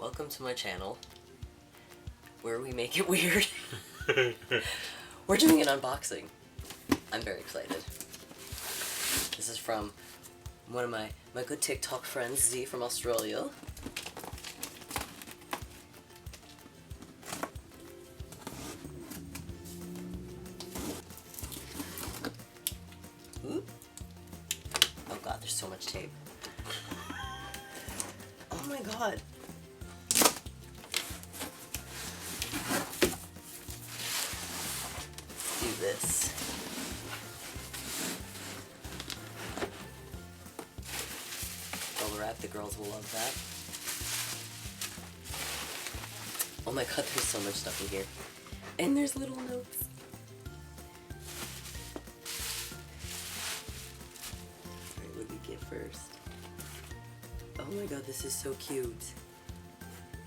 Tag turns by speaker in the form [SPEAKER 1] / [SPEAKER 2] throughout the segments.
[SPEAKER 1] welcome to my channel, where we make it weird. We're doing an unboxing. I'm very excited. This is from one of my good TikTok friends, Z from Australia. Ooh. Oh god, there's so much tape. Oh my god. Let's do this. Bubble wrap, the girls will love that. Oh my god, there's so much stuff in here. And there's little notes. Alright, what do we get first? Oh my god, this is so cute.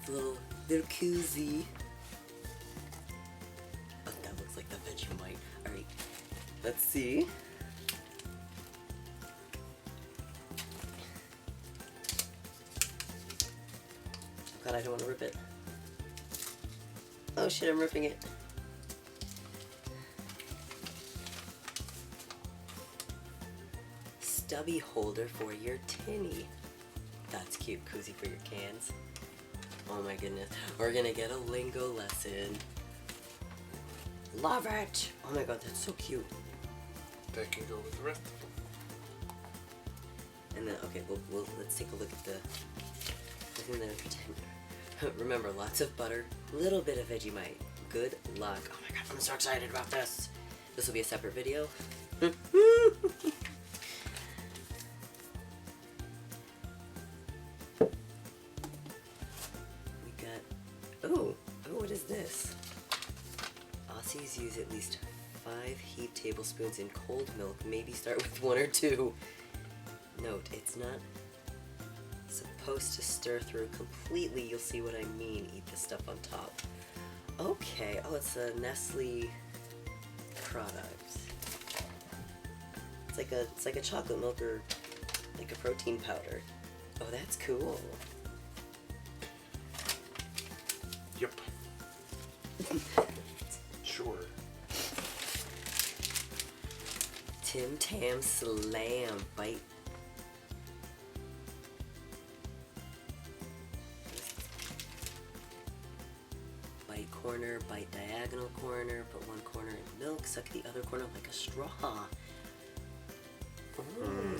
[SPEAKER 1] It's a little koozie. Oh, that looks like the Vegemite. Alright, let's see. Oh god, I don't want to rip it. Oh shit, I'm ripping it. Stubby holder for your tinny. That's cute, koozie for your cans. Oh my goodness, we're gonna get a lingo lesson. Love it! Oh my god, that's so cute.
[SPEAKER 2] That can go with the rest of them.
[SPEAKER 1] And then, okay, let's take a look at the thing that I pretend. Remember, lots of butter, little bit of Vegemite. Good luck. Oh my god, I'm so excited about this. This will be a separate video. Oh, what is this? Aussies use at least 5 heaped tablespoons in cold milk. Maybe start with 1 or 2. Note, it's not supposed to stir through completely. You'll see what I mean. Eat the stuff on top. Okay. Oh, it's a Nestle product. It's like a chocolate milk or like a protein powder. Oh, that's cool.
[SPEAKER 2] Yep. Sure.
[SPEAKER 1] Tim Tam Slam Bite. Bite corner, bite diagonal corner, put one corner in milk, suck the other corner like a straw.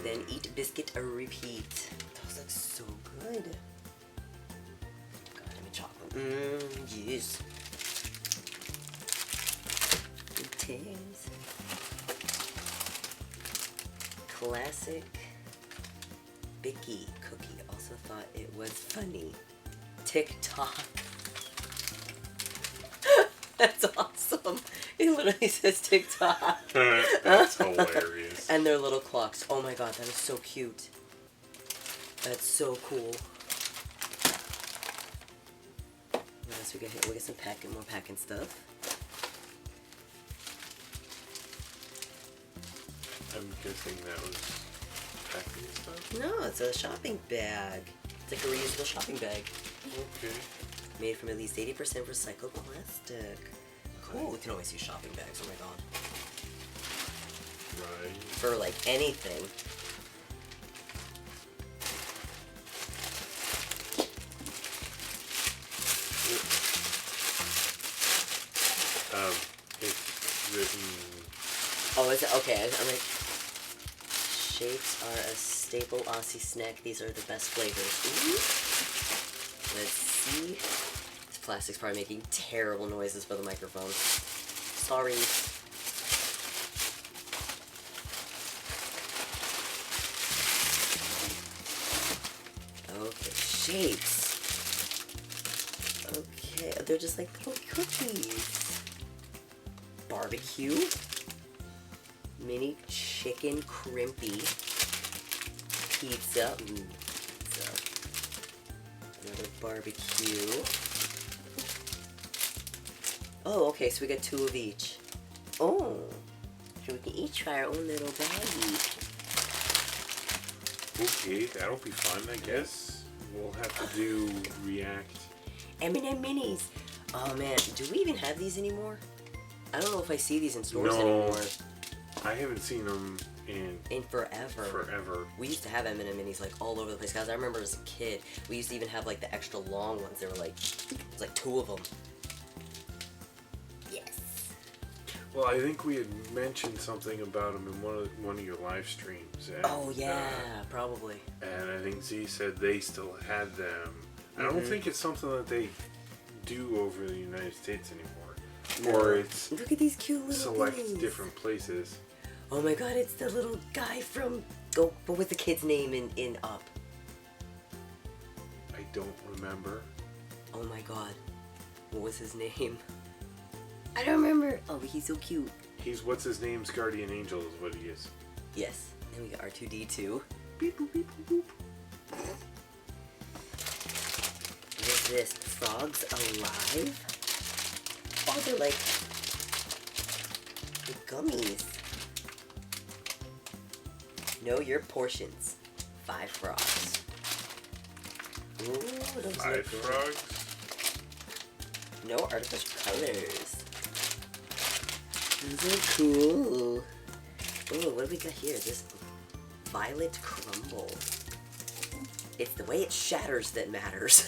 [SPEAKER 1] Then eat biscuit or repeat. Those look so good. God, I mean chocolate. Yes. Tins. Classic Bicky cookie. Also thought it was funny. TikTok. That's awesome. It literally says TikTok.
[SPEAKER 2] That's hilarious.
[SPEAKER 1] And their little clocks. Oh my god, that is so cute. That's so cool. What else we got here? We got some more packing stuff.
[SPEAKER 2] I'm guessing that was packing stuff?
[SPEAKER 1] No, it's a shopping bag. It's like a reusable shopping bag.
[SPEAKER 2] Okay.
[SPEAKER 1] Made from at least 80% recycled plastic. Cool, we can always use shopping bags, oh my god.
[SPEAKER 2] Right.
[SPEAKER 1] For like anything.
[SPEAKER 2] It's written...
[SPEAKER 1] Oh, is it? Okay, I'm like... Shapes are a staple Aussie snack. These are the best flavors. Ooh. Let's see. This plastic's probably making terrible noises for the microphone. Sorry. Okay, shapes. Okay, they're just like little cookies. Barbecue. Mini chicken crimpy. Pizza. Ooh, pizza. Another barbecue. Oh, okay, so we got 2 of each. Oh, so we can each try our own little baggie.
[SPEAKER 2] Okay, that'll be fun, I guess. We'll have to do react
[SPEAKER 1] M&M minis. Oh man, do we even have these anymore? I don't know if I see these in stores
[SPEAKER 2] No.
[SPEAKER 1] anymore.
[SPEAKER 2] I haven't seen them
[SPEAKER 1] In forever. We used to have M&M minis like all over the place. Guys, I remember as a kid, we used to even have like the extra long ones. There were like, it was like 2 of them. Yes.
[SPEAKER 2] Well, I think we had mentioned something about them in one of your live streams. And,
[SPEAKER 1] Oh yeah, probably.
[SPEAKER 2] And I think Z said they still had them. I don't think it's something that they do over the United States anymore.
[SPEAKER 1] No.
[SPEAKER 2] Or it's
[SPEAKER 1] Look at these cute little
[SPEAKER 2] select
[SPEAKER 1] things.
[SPEAKER 2] different places.
[SPEAKER 1] Oh my god, it's the little guy from... Oh, but with the kid's name in Up.
[SPEAKER 2] I don't remember.
[SPEAKER 1] Oh my god. What was his name? I don't remember. Oh, but he's so cute.
[SPEAKER 2] He's what's his name's guardian angel is what he is.
[SPEAKER 1] Yes. Then we got R2-D2.
[SPEAKER 2] Beep boop beep boop boop.
[SPEAKER 1] What is this? Frogs alive? Oh, they're like... the gummies. Know your portions. 5 frogs. Ooh, those
[SPEAKER 2] Five
[SPEAKER 1] look good.
[SPEAKER 2] frogs.
[SPEAKER 1] No artificial colors. These are cool. Oh, what do we got here? This violet crumble. It's the way it shatters that matters.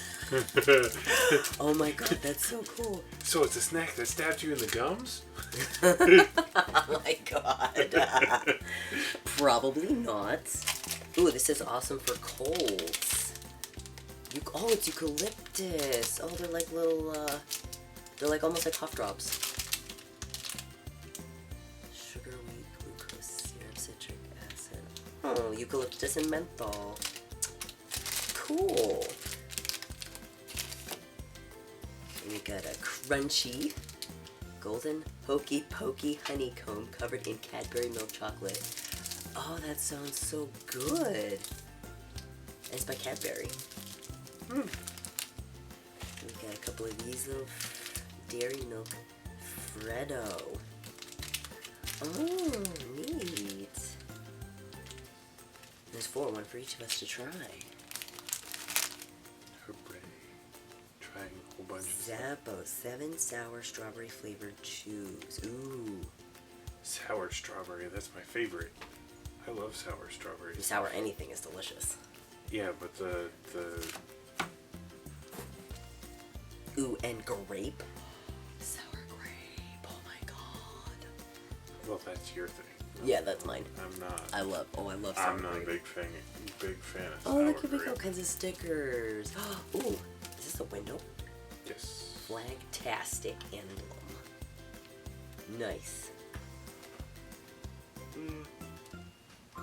[SPEAKER 1] Oh my god, that's so cool.
[SPEAKER 2] So it's a snack that stabbed you in the gums?
[SPEAKER 1] Oh my god. Probably not. Ooh, this is awesome for colds. Oh, it's eucalyptus. Oh, they're like little, they're like almost like cough drops. Sugar, wheat, glucose, syrup, citric acid. Oh, eucalyptus and menthol. Cool. We got a crunchy golden hokey pokey honeycomb covered in Cadbury milk chocolate. Oh, that sounds so good. And it's by Cadbury. We got a couple of these little dairy milk Freddo. Oh, neat. There's 4, one for each of us to try.
[SPEAKER 2] Hooray. Trying a whole bunch of stuff.
[SPEAKER 1] Zappo 7 sour strawberry flavored chews. Ooh.
[SPEAKER 2] Sour strawberry, that's my favorite. I love sour strawberries.
[SPEAKER 1] Sour anything is delicious.
[SPEAKER 2] Yeah, but the
[SPEAKER 1] Ooh, and grape. Sour grape. Oh my god.
[SPEAKER 2] well, that's your thing.
[SPEAKER 1] Yeah, that's mine.
[SPEAKER 2] I'm not.
[SPEAKER 1] I love sour
[SPEAKER 2] I'm not
[SPEAKER 1] grape.
[SPEAKER 2] a big fan of
[SPEAKER 1] Oh,
[SPEAKER 2] sour
[SPEAKER 1] look, we
[SPEAKER 2] grape.
[SPEAKER 1] got all kinds of stickers. Ooh, is this a window?
[SPEAKER 2] Yes.
[SPEAKER 1] Flagtastic emblem. Nice.
[SPEAKER 2] Nice.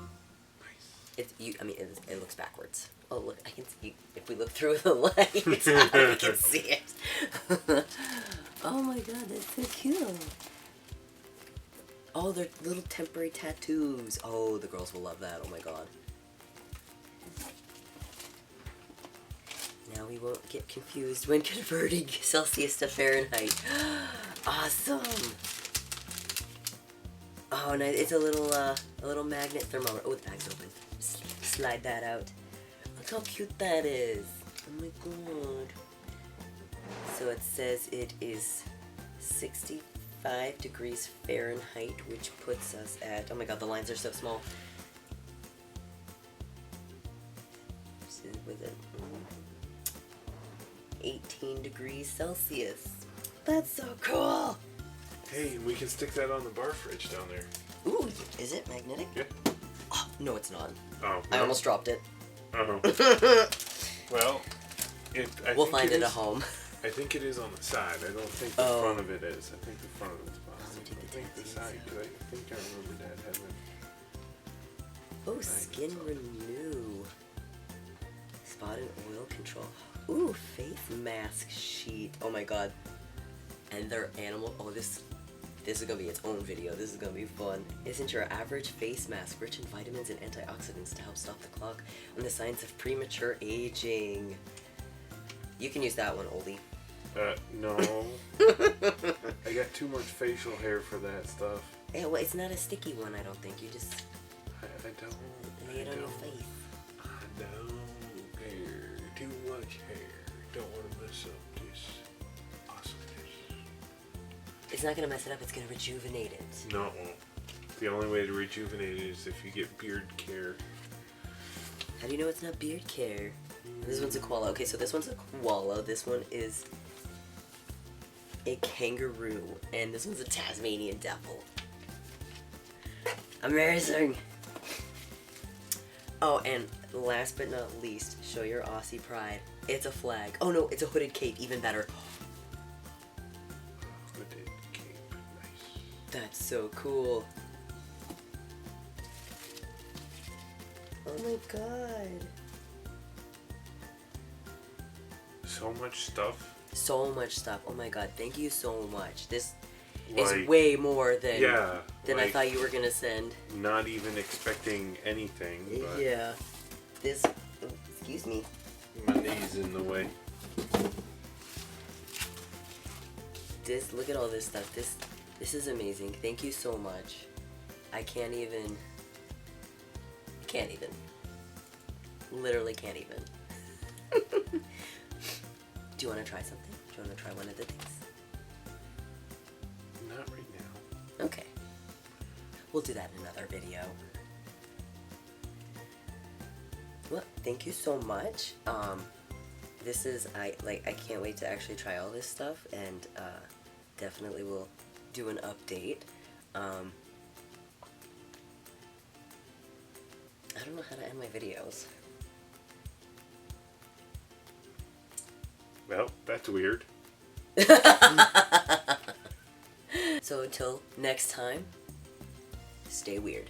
[SPEAKER 1] It looks backwards. Oh, look, I can see, if we look through the light, we can see it. Oh my god, that's so cute. Oh, they're little temporary tattoos. Oh, the girls will love that. Oh my god. Now we won't get confused when converting Celsius to Fahrenheit. Awesome. Oh, nice. It's a little magnet thermometer. Oh, the bag's open. Slide that out. Look how cute that is. Oh my god. So it says it is 65 degrees Fahrenheit, which puts us at, oh my god, the lines are so small. With it, 18 degrees Celsius. That's so cool.
[SPEAKER 2] Hey, and we can stick that on the bar fridge down there.
[SPEAKER 1] Ooh, is it magnetic?
[SPEAKER 2] Yeah.
[SPEAKER 1] Oh, no, it's not.
[SPEAKER 2] Oh.
[SPEAKER 1] I almost dropped it.
[SPEAKER 2] Oh. Well,
[SPEAKER 1] We'll find it at home.
[SPEAKER 2] I think it is on the side. I don't think the front of it is. I think the front of it's plastic.
[SPEAKER 1] take the
[SPEAKER 2] I think the
[SPEAKER 1] tattoos
[SPEAKER 2] side,
[SPEAKER 1] out.
[SPEAKER 2] because I think I remember Dad having.
[SPEAKER 1] Oh, skin renew. Spot and oil control. Ooh, face mask sheet. Oh my god. And their animal. Oh, this is gonna be its own video. This is gonna be fun. Isn't your average face mask rich in vitamins and antioxidants to help stop the clock on the signs of premature aging? You can use that one, oldie.
[SPEAKER 2] No. I got too much facial hair for that stuff.
[SPEAKER 1] Yeah, well, it's not a sticky one, I don't think. You just
[SPEAKER 2] I don't.
[SPEAKER 1] lay it on your face.
[SPEAKER 2] I don't care. Too much hair. Don't want to mess up this
[SPEAKER 1] It's not gonna mess it up. It's gonna rejuvenate it.
[SPEAKER 2] No, it won't. The only way to rejuvenate it is if you get beard care.
[SPEAKER 1] How do you know it's not beard care? This one's a koala. Okay, so this one's a koala. This one is a kangaroo. And this one's a Tasmanian devil. Amazing! Oh, and last but not least, show your Aussie pride. It's a flag. Oh no, it's a hooded cape. Even better.
[SPEAKER 2] Hooded cape. Nice.
[SPEAKER 1] That's so cool. Oh my god.
[SPEAKER 2] So much stuff.
[SPEAKER 1] So much stuff. Oh my god, thank you so much. This
[SPEAKER 2] Like,
[SPEAKER 1] is way more than
[SPEAKER 2] yeah,
[SPEAKER 1] than I
[SPEAKER 2] like,
[SPEAKER 1] thought you were gonna send.
[SPEAKER 2] Not even expecting anything, but
[SPEAKER 1] Yeah. This, oh, excuse me.
[SPEAKER 2] my knee's in the way.
[SPEAKER 1] This, look at all this stuff. This is amazing. Thank you so much. I can't even. Literally can't even. Do you want to try something? Do you want to try one of the things?
[SPEAKER 2] Not right now.
[SPEAKER 1] Okay. We'll do that in another video. Well, thank you so much. This is, I can't wait to actually try all this stuff, and definitely will do an update. I don't know how to end my videos.
[SPEAKER 2] Well, that's weird.
[SPEAKER 1] So until next time, stay weird.